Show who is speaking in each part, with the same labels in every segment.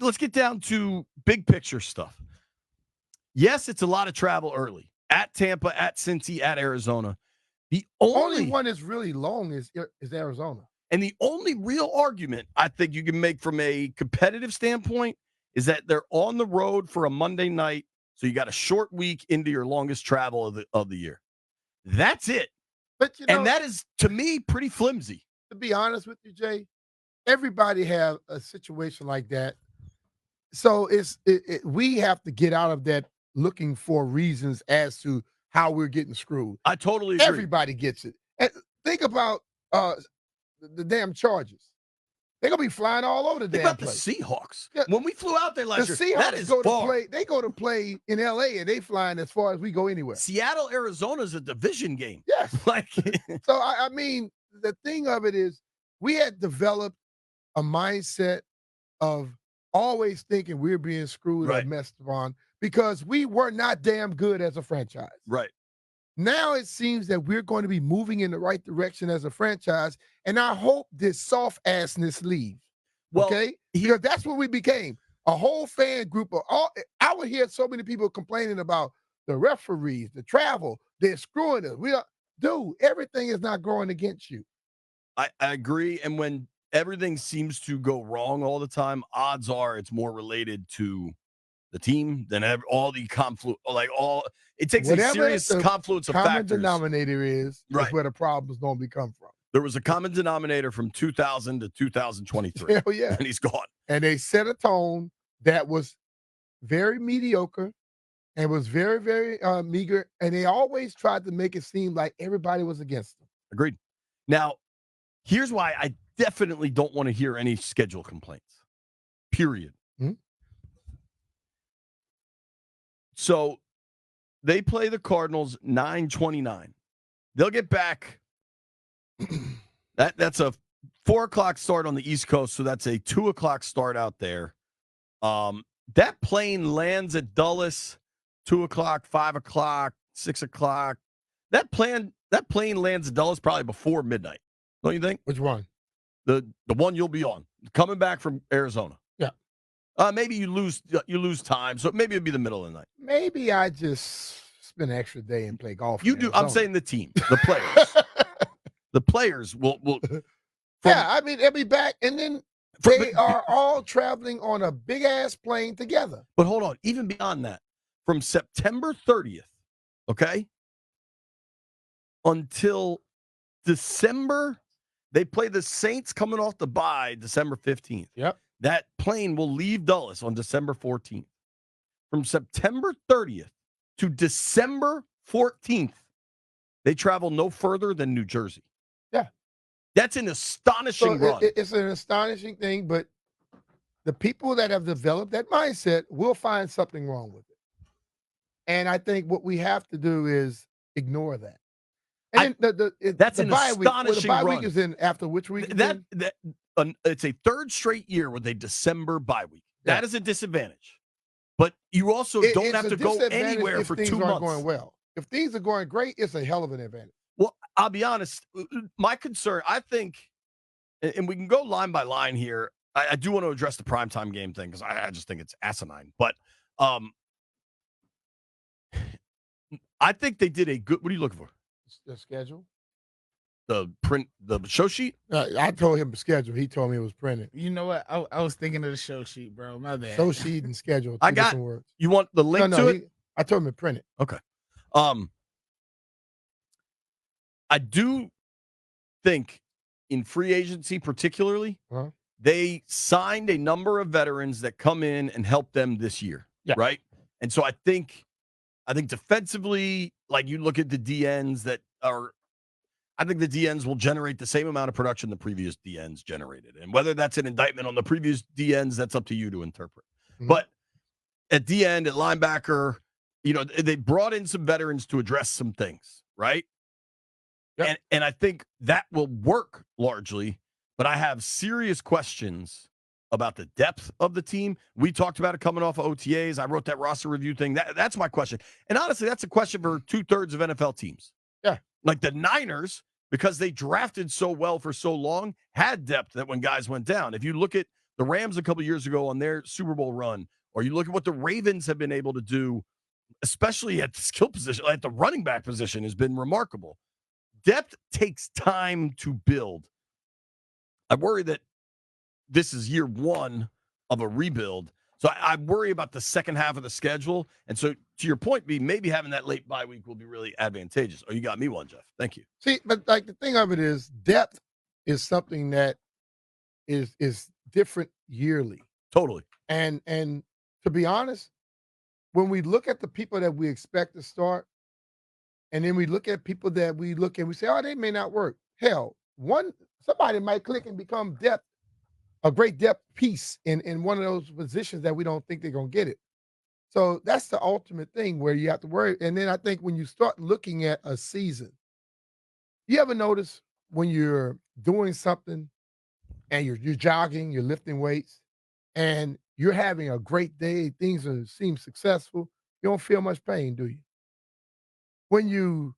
Speaker 1: let's get down to big picture stuff. Yes, it's a lot of travel early. At Tampa, at Cincy, at Arizona. The
Speaker 2: only one that's really long is Arizona.
Speaker 1: And the only real argument I think you can make from a competitive standpoint is that they're on the road for a Monday night, so you got a short week into your longest travel of the year. That's it.
Speaker 2: But
Speaker 1: and that is, to me, pretty flimsy.
Speaker 2: To be honest with you, Jay, everybody have a situation like that. So we have to get out of that looking for reasons as to how we're getting screwed.
Speaker 1: I totally agree.
Speaker 2: Everybody gets it. And think about the damn Chargers. They're gonna be flying all over the damn place.
Speaker 1: The Seahawks. Yeah. When we flew out there last year,
Speaker 2: Seahawks
Speaker 1: that is far.
Speaker 2: They go to play in LA and they flying as far as we go anywhere.
Speaker 1: Seattle, Arizona is a division game.
Speaker 2: Yes. So I mean, the thing of it is we had developed a mindset of always thinking we're being screwed or messed on because we were not damn good as a franchise.
Speaker 1: Right.
Speaker 2: Now it seems that we're going to be moving in the right direction as a franchise, and I hope this soft-assness leaves, okay? Because that's what we became, a whole fan group of all. I would hear so many people complaining about the referees, the travel, they're screwing us. Dude, everything is not going against you.
Speaker 1: I agree, and when everything seems to go wrong all the time, odds are it's more related to the team than all the it takes a serious confluence of factors.
Speaker 2: Common denominator is where the problems normally come from.
Speaker 1: There was a common denominator from 2000 to 2023.
Speaker 2: Hell yeah.
Speaker 1: And he's gone.
Speaker 2: And they set a tone that was very mediocre and was very, very meager. And they always tried to make it seem like everybody was against them.
Speaker 1: Agreed. Now, here's why I definitely don't want to hear any schedule complaints. Period.
Speaker 2: Hmm?
Speaker 1: So they play the Cardinals 9/29. They'll get back. That's a 4:00 start on the East Coast, so that's a 2:00 start out there. That plane lands at Dulles 2:00, 5:00, 6:00. That plane lands at Dulles probably before midnight. Don't you think?
Speaker 2: Which one?
Speaker 1: The one you'll be on coming back from Arizona.
Speaker 2: Yeah.
Speaker 1: Maybe you lose time, so maybe it'll be the middle of the night.
Speaker 2: Maybe I just spend an extra day and play golf.
Speaker 1: You do. I'm saying the team, the players. The players will
Speaker 2: I mean, they'll be back, and then they are all traveling on a big-ass plane together.
Speaker 1: But hold on. Even beyond that, from September 30th, okay, until December, they play the Saints coming off the bye December 15th.
Speaker 2: Yep.
Speaker 1: That plane will leave Dulles on December 14th. From September 30th to December 14th, they travel no further than New Jersey.
Speaker 2: Yeah.
Speaker 1: That's an astonishing run.
Speaker 2: It's an astonishing thing, but the people that have developed that mindset will find something wrong with it. And I think what we have to do is ignore that. And
Speaker 1: that's an astonishing
Speaker 2: the bye
Speaker 1: run.
Speaker 2: week is in after which week?
Speaker 1: It's a third straight year with a December bye week. Yeah. That is a disadvantage. But you also don't have to go anywhere for 2 months.
Speaker 2: Going well. If things are going great, it's a hell of an advantage.
Speaker 1: Well, I'll be honest. My concern, I think, and we can go line by line here. I do want to address the primetime game thing because I just think it's asinine. But I think they did a good. What are you looking for?
Speaker 2: The schedule.
Speaker 1: The show sheet?
Speaker 2: I told him the schedule. He told me it was printed.
Speaker 3: You know what? I was thinking of the show sheet, bro. My bad.
Speaker 2: Show sheet and schedule.
Speaker 1: I got
Speaker 2: words.
Speaker 1: You want the link to it?
Speaker 2: I told him to print it.
Speaker 1: Okay. I do think in free agency, particularly, they signed a number of veterans that come in and help them this year.
Speaker 2: Yeah.
Speaker 1: Right. And so I think defensively, like you look at the DNs that are. I think the DNs will generate the same amount of production the previous DNs generated. And whether that's an indictment on the previous DNs, that's up to you to interpret. Mm-hmm. But at DN, at linebacker, they brought in some veterans to address some things, right? Yep. And I think that will work largely, but I have serious questions about the depth of the team. We talked about it coming off of OTAs. I wrote that roster review thing. That's my question. And honestly, that's a question for 2/3 of NFL teams.
Speaker 2: Yeah.
Speaker 1: Like the Niners, because they drafted so well for so long, had depth that when guys went down. If you look at the Rams a couple years ago on their Super Bowl run, or you look at what the Ravens have been able to do, especially at the skill position, at the running back position, has been remarkable. Depth takes time to build. I worry that this is year one of a rebuild. So I worry about the second half of the schedule. And so to your point, B, maybe having that late bye week will be really advantageous. Oh, you got me one, Jeff. Thank you.
Speaker 2: See, but like the thing of it is depth is something that is different yearly.
Speaker 1: Totally.
Speaker 2: And to be honest, when we look at the people that we expect to start, and then we look at people that we look and we say, oh, they may not work. Hell, somebody might click and become a great depth piece in one of those positions that we don't think they're gonna get it. So that's the ultimate thing where you have to worry. And then I think when you start looking at a season, you ever notice when you're doing something and you're jogging, you're lifting weights, and you're having a great day, seem successful, you don't feel much pain, do you? When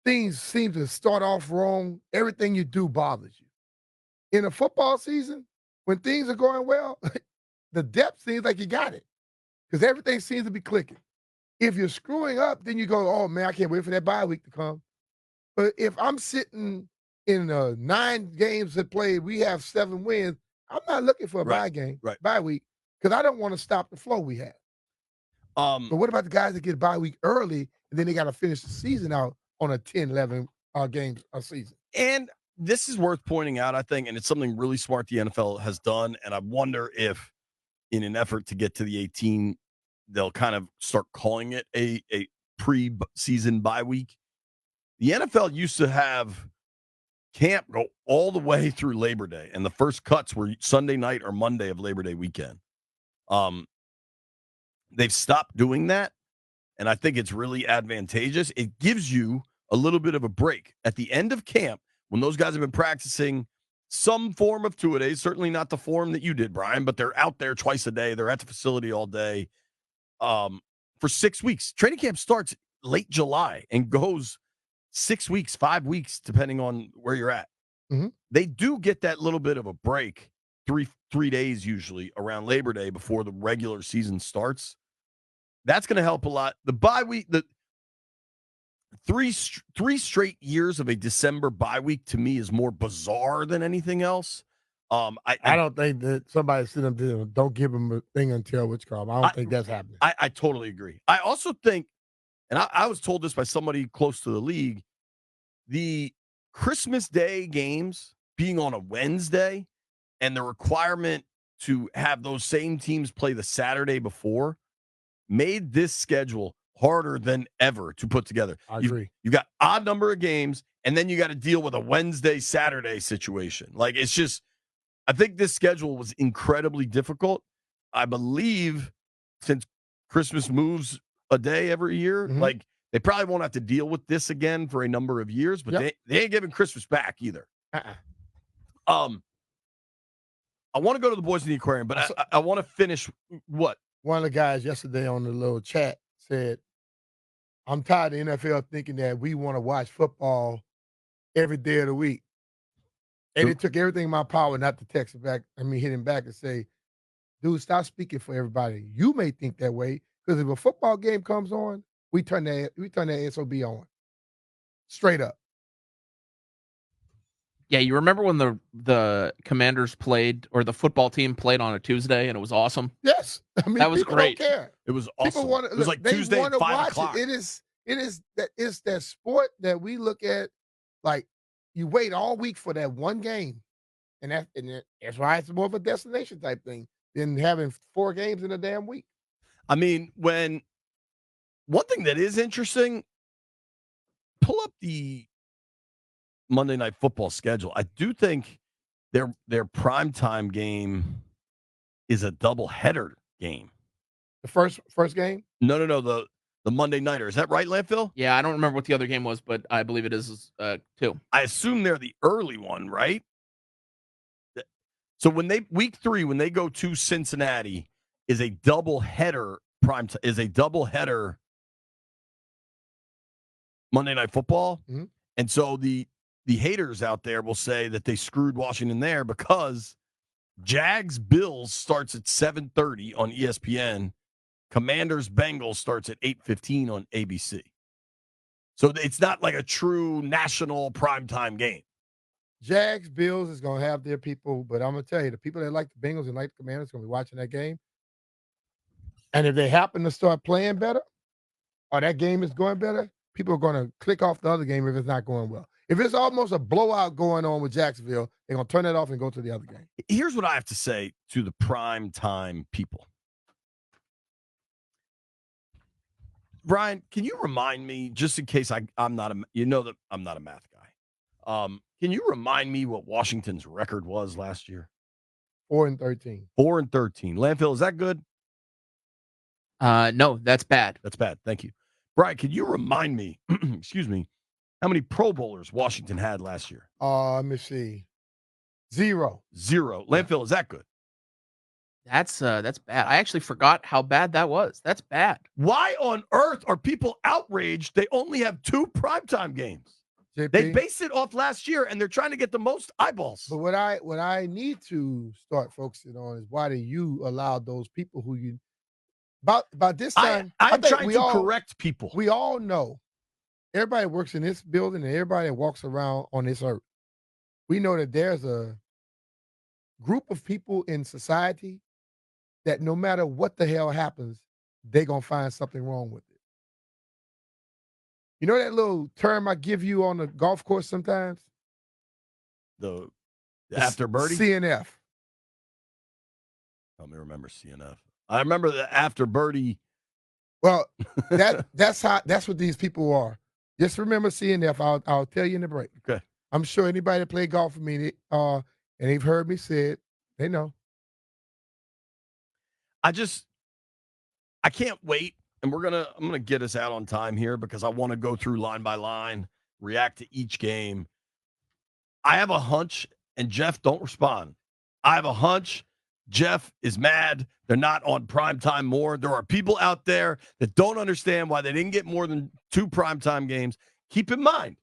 Speaker 2: things seem to start off wrong, everything you do bothers you. In a football season, when things are going well, the depth seems like you got it because everything seems to be clicking. If you're screwing up, then you go, oh, man, I can't wait for that bye week to come. But if I'm sitting in 9 games that played, we have 7 wins, I'm not looking for a bye week, because I don't want to stop the flow we have. But what about the guys that get a bye week early and then they got to finish the season out on a 10, 11 games a season?
Speaker 1: And this is worth pointing out, I think, and it's something really smart the NFL has done. And I wonder if, in an effort to get to the 18, they'll kind of start calling it a pre-season bye week. The NFL used to have camp go all the way through Labor Day, and the first cuts were Sunday night or Monday of Labor Day weekend. They've stopped doing that, and I think it's really advantageous. It gives you a little bit of a break at the end of camp when those guys have been practicing some form of two-a-days, certainly not the form that you did, Brian, but they're out there twice a day. They're at the facility all day for 6 weeks. Training camp starts late July and goes 6 weeks, 5 weeks, depending on where you're at.
Speaker 2: Mm-hmm.
Speaker 1: They do get that little bit of a break, three days usually around Labor Day before the regular season starts. That's going to help a lot. The bye week, the three straight years of a December bye week to me is more bizarre than anything else.
Speaker 2: I don't think that somebody sit up there and don't give them a thing until what's called. I don't think that's happening.
Speaker 1: I totally agree. I also think, and I was told this by somebody close to the league, the Christmas Day games being on a Wednesday and the requirement to have those same teams play the Saturday before made this schedule harder than ever to put together.
Speaker 2: I agree.
Speaker 1: You got odd number of games, and then you got to deal with a Wednesday, Saturday situation. Like, it's just, I think this schedule was incredibly difficult. I believe since Christmas moves a day every year, like, they probably won't have to deal with this again for a number of years, but they ain't giving Christmas back either. I want to go to the boys in the aquarium, but I want to finish what?
Speaker 2: One of the guys yesterday on the little chat said, I'm tired of the NFL thinking that we want to watch football every day of the week. And it took everything in my power not to text him back. Hit him back and say, dude, stop speaking for everybody. You may think that way, because if a football game comes on, we turn that SOB on. Straight up.
Speaker 4: Yeah, you remember when the Commanders played, or the football team played on a Tuesday, and it was awesome?
Speaker 2: Yes.
Speaker 4: That was great.
Speaker 2: Don't care.
Speaker 1: It was awesome.
Speaker 2: It
Speaker 1: was like Tuesday at 5 o'clock.
Speaker 2: It is that sport that we look at, like, you wait all week for that one game. And that's why it's more of a destination type thing than having 4 games in a damn week.
Speaker 1: I mean, one thing that is interesting, pull up the Monday Night Football schedule. I do think their primetime game is a doubleheader game.
Speaker 2: The first game?
Speaker 1: No. The Monday Nighter. Is that right, Landfill?
Speaker 4: Yeah, I don't remember what the other game was, but I believe it is too.
Speaker 1: I assume they're the early one, right? So week 3, when they go to Cincinnati, is a doubleheader Monday Night Football.
Speaker 2: Mm-hmm.
Speaker 1: And so the haters out there will say that they screwed Washington there because Jags-Bills starts at 7:30 on ESPN. Commanders-Bengals starts at 8:15 on ABC. So it's not like a true national primetime game.
Speaker 2: Jags, Bills is going to have their people, but I'm going to tell you, the people that like the Bengals and like the Commanders are going to be watching that game. And if they happen to start playing better or that game is going better, people are going to click off the other game if it's not going well. If it's almost a blowout going on with Jacksonville, they're going to turn it off and go to the other game.
Speaker 1: Here's what I have to say to the prime time people. Brian, can you remind me, just in case I'm not that I'm not a math guy. Can you remind me what Washington's record was last year?
Speaker 2: 4-13.
Speaker 1: 4-13. Landfill, is that good?
Speaker 4: No, that's bad.
Speaker 1: That's bad. Thank you. Brian, can you remind me, excuse me, how many Pro Bowlers Washington had last year?
Speaker 2: Let me see. 0.
Speaker 1: Landfill, is that good?
Speaker 4: That's bad. I actually forgot how bad that was. That's bad.
Speaker 1: Why on earth are people outraged they only have 2 primetime games?
Speaker 2: JP?
Speaker 1: They based it off last year, and they're trying to get the most eyeballs.
Speaker 2: But what I need to start focusing on is why do you allow those people who you about this time?
Speaker 1: I'm trying to correct people.
Speaker 2: We all know everybody works in this building and everybody that walks around on this earth. We know that there's a group of people in society that no matter what the hell happens, they're going to find something wrong with it. You know that little term I give you on the golf course sometimes?
Speaker 1: The after birdie?
Speaker 2: CNF.
Speaker 1: Help me remember CNF. I remember the after birdie.
Speaker 2: Well, that's what these people are. Just remember CNF. I'll tell you in the break.
Speaker 1: Okay.
Speaker 2: I'm sure anybody that played golf with me, and they've heard me say it, they know.
Speaker 1: I can't wait. And I'm gonna get us out on time here because I want to go through line by line, react to each game. I have a hunch, and Jeff, don't respond. I have a hunch Jeff is mad they're not on primetime more. There are people out there that don't understand why they didn't get more than 2 primetime games. Keep in mind,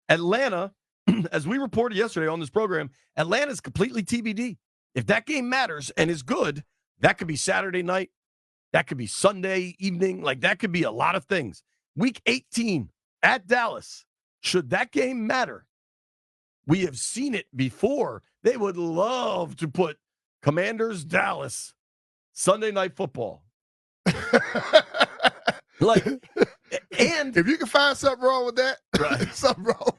Speaker 1: Atlanta, as we reported yesterday on this program, Atlanta's completely TBD. If that game matters and is good, that could be Saturday night. That could be Sunday evening. Like, that could be a lot of things. Week 18 at Dallas. Should that game matter? We have seen it before. They would love to put Commanders Dallas Sunday Night Football. Like, and
Speaker 2: if you can find something wrong with that,
Speaker 1: right.
Speaker 2: something wrong.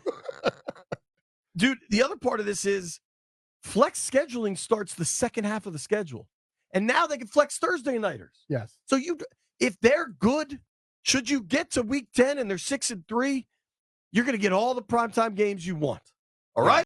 Speaker 1: Dude, the other part of this is flex scheduling starts the second half of the schedule. And now they can flex Thursday nighters.
Speaker 2: Yes.
Speaker 1: So if they're good, should you get to week 10 and they're 6-3, you're going to get all the primetime games you want. All right?